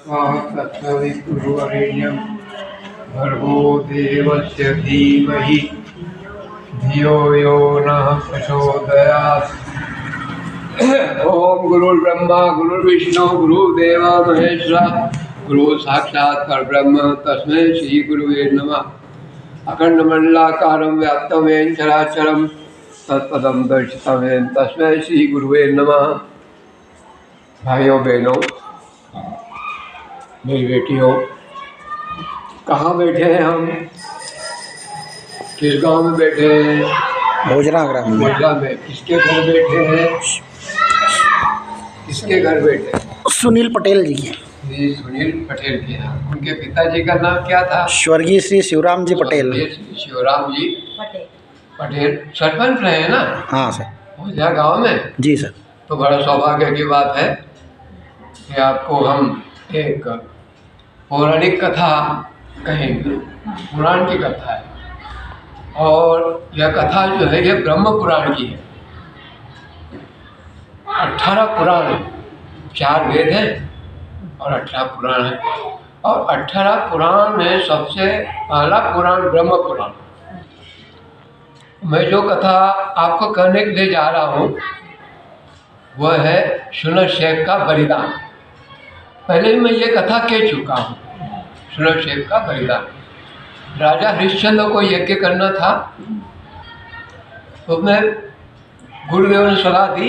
तत्सवितुर्वरेण्यं भर्गो देवस्य धीमहि धियो यो नः प्रचोदयात्। ओम गुरुर्ब्रह्मा गुरुर्विष्णु गुरुदेव महेश्वरा गुरु साक्षात् परब्रह्म तस्मै श्री गुरुवे नमः। अखंडमंडलाकारं व्याप्तं येन चराचरं तत्पदं दर्शितं येन तस्मै श्री गुरुवे नमः। भाइयों बहनों, मेरी बेटियों, कहाँ बैठे हैं हम? किस गांव में बैठे हैं? भोजरा ग्राम में। भोजरा में। किसके घर बैठे हैं? किसके घर बैठे? सुनील पटेल जी के। जी, सुनील पटेल के यहाँ। उनके पिताजी का नाम क्या था? स्वर्गीय श्री शिवराम जी पटेल। शिवराम जी पटेल सरपंच रहे हैं ना? हाँ सर। भोजरा गांव में। जी सर। तो बड़ा सौभाग्य की बात है कि आपको हम एक पौराणिक कथा कहेंगे। पुराण की कथा है और यह कथा जो है यह ब्रह्म पुराण की है। 18 पुराण है, 4 वेद हैं और 18 पुराण है। और 18 पुराण में सबसे पहला पुराण ब्रह्म पुराण। मैं जो कथा आपको कहने के लिए जा रहा हूँ वह है सुनरशेख का बलिदान। पहले ही मैं ये कथा कह चुका हूँ। सुनरशेख का बलिदान। राजा हरिश्चंद्र को यज्ञ करना था, तो उसमें गुरुदेव ने सलाह दी,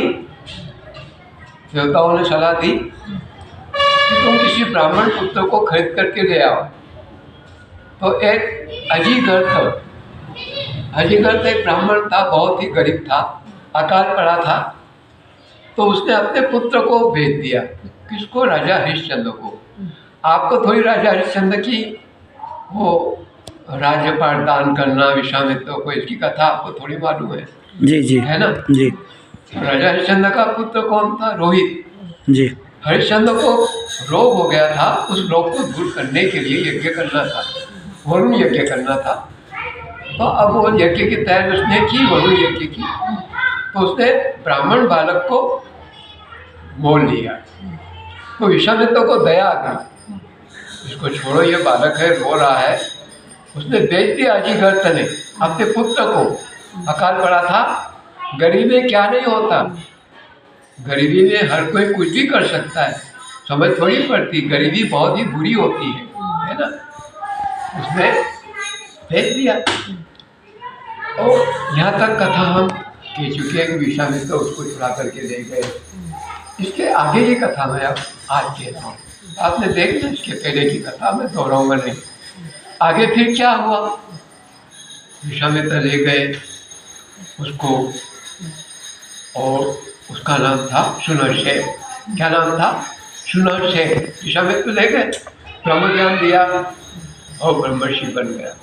देवताओं ने सलाह दी कि तुम किसी ब्राह्मण पुत्र को खरीद करके ले आओ। तो एक अजीगर्थ एक ब्राह्मण था, बहुत ही गरीब था, अकाल पड़ा था। तो उसने अपने पुत्र को भेज दिया। किसको? राजा हरिश्चंद्र को। आपको थोड़ी राजा हरिश्चंद्र की वो राज्यपाट दान करना विश्वामित्र को, इसकी कथा आपको थोड़ी मालूम है? जी जी है ना? जी। राजा हरिश्चंद्र का पुत्र कौन था? रोहित जी। हरिश्चंद्र को रोग हो गया था, उस रोग को दूर करने के लिए यज्ञ करना था, वरुण यज्ञ करना था। तो अब वो यज्ञ की तैयारी उसने की, वरुण यज्ञ की। तो उसने ब्राह्मण बालक को मोल लिया। तो विश्वामित्र को दया आ गई, इसको छोड़ो, ये बालक है, रो रहा है। उसने बेच दिया अजीगर्थ ने अपने पुत्र को। अकाल पड़ा था। गरीबी क्या नहीं होता, गरीबी में हर कोई कुछ भी कर सकता है, समझ थोड़ी पड़ती। गरीबी बहुत ही बुरी होती है ना? उसने बेच दिया। और यहाँ तक कथा हम कह चुके हैं कि विश्वामित्र उसको छुड़ा करके ले गए। इसके आगे की कथा मैं अब आज कहता हूँ। आपने देख लिया इसके पहले की कथा, मैं दोहराऊंगा नहीं। आगे फिर क्या हुआ? विश्वामित्र ले गए उसको और उसका नाम था सुनरशेख। क्या नाम था? सुनरशेख। विश्वामित्र ले गए, ब्रह्म ज्ञान दिया और ब्रह्मर्षि बन गया।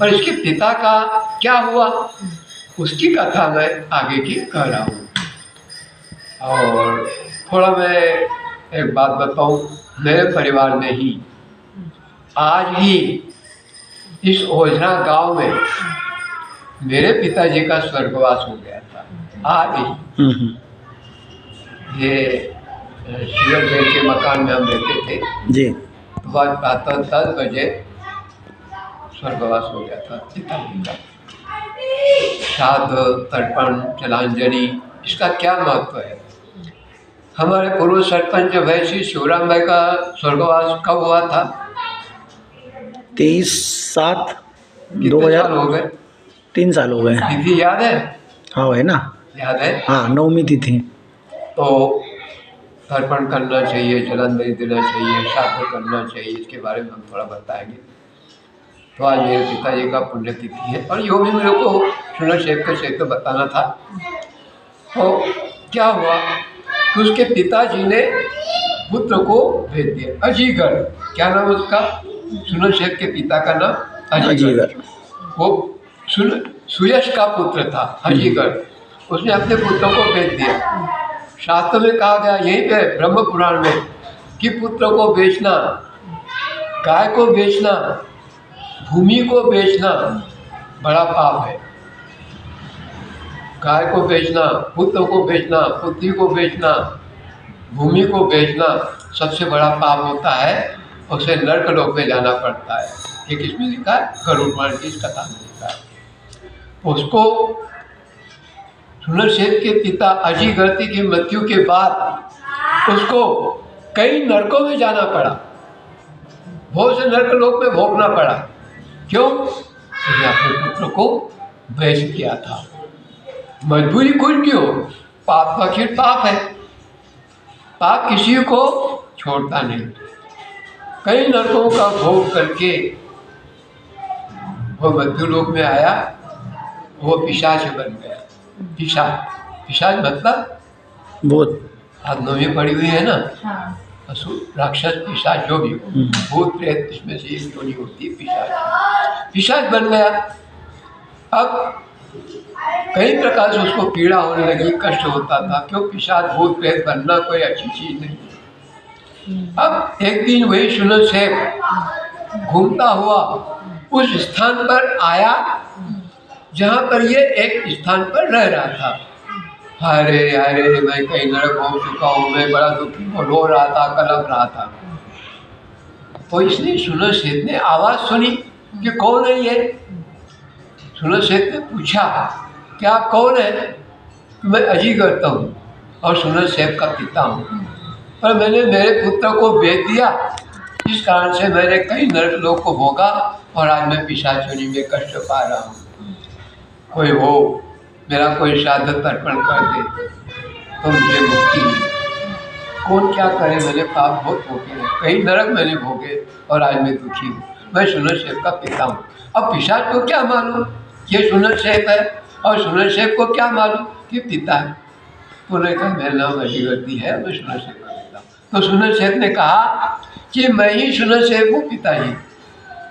पर इसके पिता का क्या हुआ उसकी कथा मैं आगे की कह रहा हूँ। और थोड़ा मैं एक बात बताऊँ, मेरे परिवार में ही आज ही इस ओझरा गांव में मेरे पिताजी का स्वर्गवास हो गया था। आज ही ये शिवगंज के मकान में हम रहते थे जी। तो आज प्रातः 10 बजे स्वर्गवास हो गया था पिताजी का। श्राद्ध, तर्पण, जलांजलि, इसका क्या महत्व है? हमारे पूर्व सरपंच भाई श्री शिवराम भाई का स्वर्गवास कब हुआ था? 23/7/2000 हो गए। 3 साल हो गए। तिथि याद है? हाँ है ना? याद है। हाँ, 9वीं तिथि। तो तर्पण करना चाहिए, जलांजलि देना चाहिए, श्राद्ध करना चाहिए, इसके बारे में हम थोड़ा बताएंगे। तो आज मेरे पिताजी का पुण्यतिथि है और यो भी मेरे को सुनरशेख के से तो बताना था। तो क्या हुआ कि उसके पिताजी ने पुत्र को भेज दिया अजीगर। क्या नाम उसका? सुनरशेख के पिता का नाम अजीगर। वो सुयश का पुत्र था अजीगर। उसने अपने पुत्र को भेज दिया। शास्त्र में कहा गया यहीं पे ब्रह्म पुराण में कि पुत्र को बेचना, गाय को बेचना, भूमि को बेचना बड़ा पाप है। गाय को बेचना, पुत्र को बेचना, पुत्री को बेचना, भूमि को बेचना सबसे बड़ा पाप होता है, उसे नरक लोक में जाना पड़ता है। ये किसमें लिखा है? गरुड़ पुराण की इस कथा में लिखा है। उसको सुनरसेन के पिता अजिगर्ती की मृत्यु के बाद उसको कई नरकों में जाना पड़ा, बहुत से नरक लोक में भोगना पड़ा। क्यों? उसने अपने पुत्र को वैश किया था। मजबूरी कुछ भी हो, पाप का आखिर पाप है, पाप किसी को छोड़ता नहीं। कई नरकों का भोग करके वो मृत्यु लोक में आया, वो पिशाच बन गया। पिशाच मतलब भूत। आज नौवीं पड़ी हुई है ना, असुर राक्षस पिशाच जो भी हो, भूत प्रेत, इसमें से एक योनि होती है पिशाच बन गया। अब कई प्रकार से उसको पीड़ा होने लगी, कष्ट होता था। क्यों? पिशाच भूत प्रेत बनना कोई अच्छी चीज नहीं। अब एक दिन वही सुनरसेन घूमता हुआ उस स्थान पर आया जहाँ पर ये एक स्थान पर रह रहा था। अरे अरे, मैं कहीं नरक हो चुका हूँ, मैं बड़ा दुखी हूँ, रो रहा था, कलप रहा था। तो इसलिए सुनरसेन ने आवाज़ सुनी कि कौन है ये। सुनरसेन ने पूछा कि आप कौन है? मैं अजिगर्ता हूँ और सुनरसेन का पिता हूँ, पर मैंने मेरे पुत्र को बेच दिया, इस कारण से मैंने कई नरक लोक को भोगा और आज मैं पिशाच योनि में कष्ट पा रहा हूँ। कोई हो, मेरा कोई श्राद्ध तर्पण कर दे तो मुझे मुक्ति मिले। कौन क्या करे, मैंने पाप बहुत भोगे, कई नरक मैंने भोगे और आज मैं दुखी हूँ। मैं सुनरसेन का पिता हूँ। अब पिशाच को क्या मालूम ये सुनरसेन है, और सुनरसेन को क्या मालूम कि पिता है। तो उन्होंने कहा मेरा नाम अजिगर्ती है, मैं सुनरसेन का पिता हूँ। तो सुनरसेन ने कहा कि मैं ही सुनरसेन हूँ पिताजी,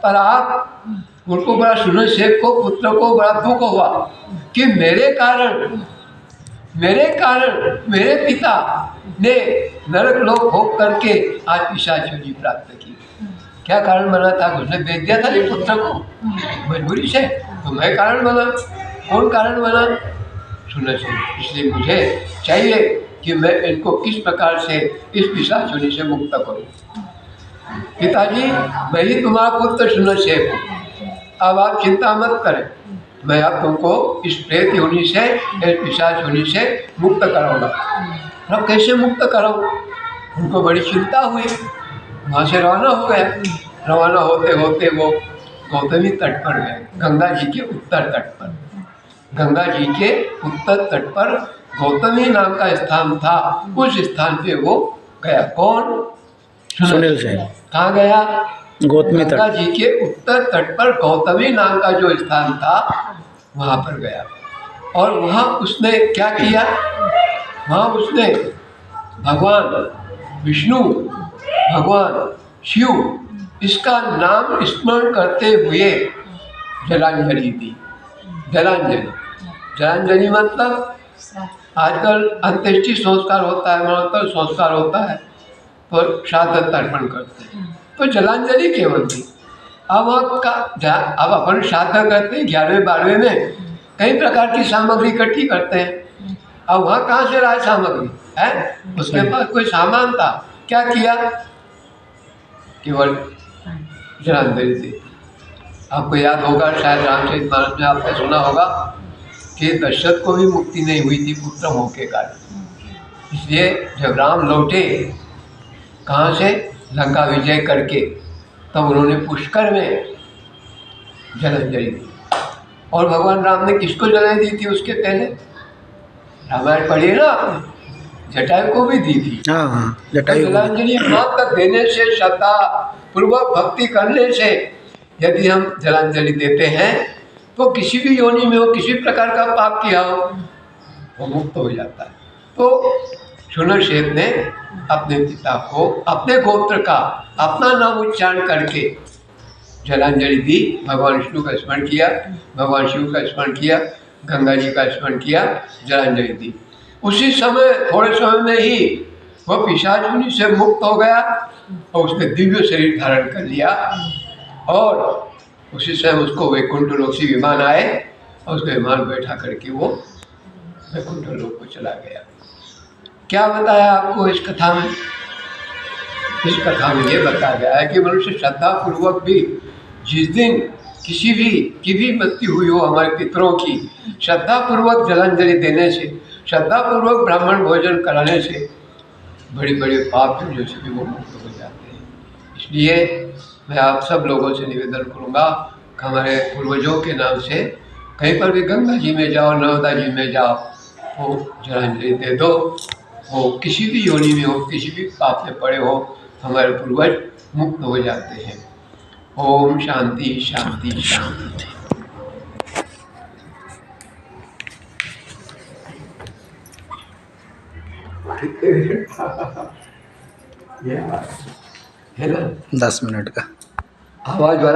पर आप उनको बड़ा सुनरसेन को पुत्र को बड़ा दुख हुआ कि मेरे कारण मेरे पिता ने नरक लोक भोग करके आज पिशाच योनि प्राप्त की। क्या कारण बना था? उसने बेच दिया था ये पुत्र को मजबूरी से, तो मैं कारण बना। कौन कारण बना? सुनरसेन। इसलिए मुझे चाहिए कि मैं इनको किस प्रकार से इस पिशाच योनि से मुक्त करूं। पिताजी, मैं ही तुम्हारा पुत्र सुनरसेन हूँ, अब आप चिंता मत करें, मैं अब तुमको इस प्रेत योनि से, इस पिशाच योनि से मुक्त कराऊंगा। अब कैसे मुक्त कराऊँ? उनको बड़ी चिंता हुई। वहाँ से रवाना हो गया। रवाना होते होते वो गौतमी तट पर गए, गंगा जी के उत्तर तट पर। गंगा जी के उत्तर तट पर गौतमी नाम का स्थान था, उस स्थान पे वो गया। कौन? सुनरसेन। कहाँ गया? गौतमी तट। गंगा जी के उत्तर तट पर गौतमी नाम का जो स्थान था वहाँ पर गया। और वहाँ उसने क्या किया? वहाँ उसने भगवान विष्णु, भगवान शिव, इसका नाम स्मरण करते हुए जलांजलि दी। जलांजलि मतलब आजकल अंत्येष्टि संस्कार होता है, मरणोत्तर संस्कार होता है, तो श्राद्ध तर्पण करते हैं, तो जलांजलि केवल थी। अब अपन श्राद्ध करते हैं 11वें 12वें में, कई प्रकार की सामग्री इकट्ठी करते हैं। अब वहाँ कहाँ से लाए सामग्री है? उसके पास कोई सामान था, क्या किया? केवल जलांजलि दी। आपको याद होगा, शायद रामचरितमानस में आपने सुना होगा कि दशरथ को भी मुक्ति नहीं हुई थी पुत्र मोह के कारण। इसलिए जब राम लौटे कहाँ से, लंका विजय करके, तब उन्होंने पुष्कर में जलांजलि दी। और भगवान राम ने किसको जलांजलि दी थी उसके पहले? रामायण पढ़िए ना आपने, जटायु को भी दी थी। जटायु। जलांजलि मात्र देने से, श्रद्धा पूर्वक भक्ति करने से यदि हम जलांजलि देते हैं तो किसी भी योनि में हो, किसी प्रकार का पाप किया हो, वो मुक्त हो जाता है। तो सुनरसेन ने अपने पिता को, अपने गोत्र का अपना नाम उच्चारण करके जलांजलि दी। भगवान विष्णु का स्मरण किया, भगवान शिव का स्मरण किया, गंगा जी का स्मरण किया, जलांजलि दी। उसी समय, थोड़े समय में ही वह पिशाच योनि से मुक्त हो गया और उसने दिव्य शरीर धारण कर लिया। और उसी समय उसको वैकुंठ लोक से विमान आए और उसको विमान बैठा करके वो वैकुंठ लोक को चला गया। क्या बताया आपको इस कथा में? इस कथा में ये बताया गया है कि मनुष्य श्रद्धापूर्वक भी जिस दिन किसी भी मृत्यु हुई हो हमारे पितरों की, श्रद्धापूर्वक जलांजलि देने से, श्रद्धापूर्वक ब्राह्मण भोजन कराने से बड़े बड़े पाप जो से भी वो मुक्त हो जाते हैं। इसलिए मैं आप सब लोगों से निवेदन करूँगा कि हमारे पूर्वजों के नाम से कहीं पर भी गंगा जी में जाओ, नर्मदा जी में जाओ, वो जलांजलि दे दो। वो किसी भी योनि में हो, किसी भी पाप में पड़े हो, हमारे पूर्वज मुक्त हो जाते हैं। ओम शांति शांति शांति। ये है ना 10 मिनट का आवाज वाला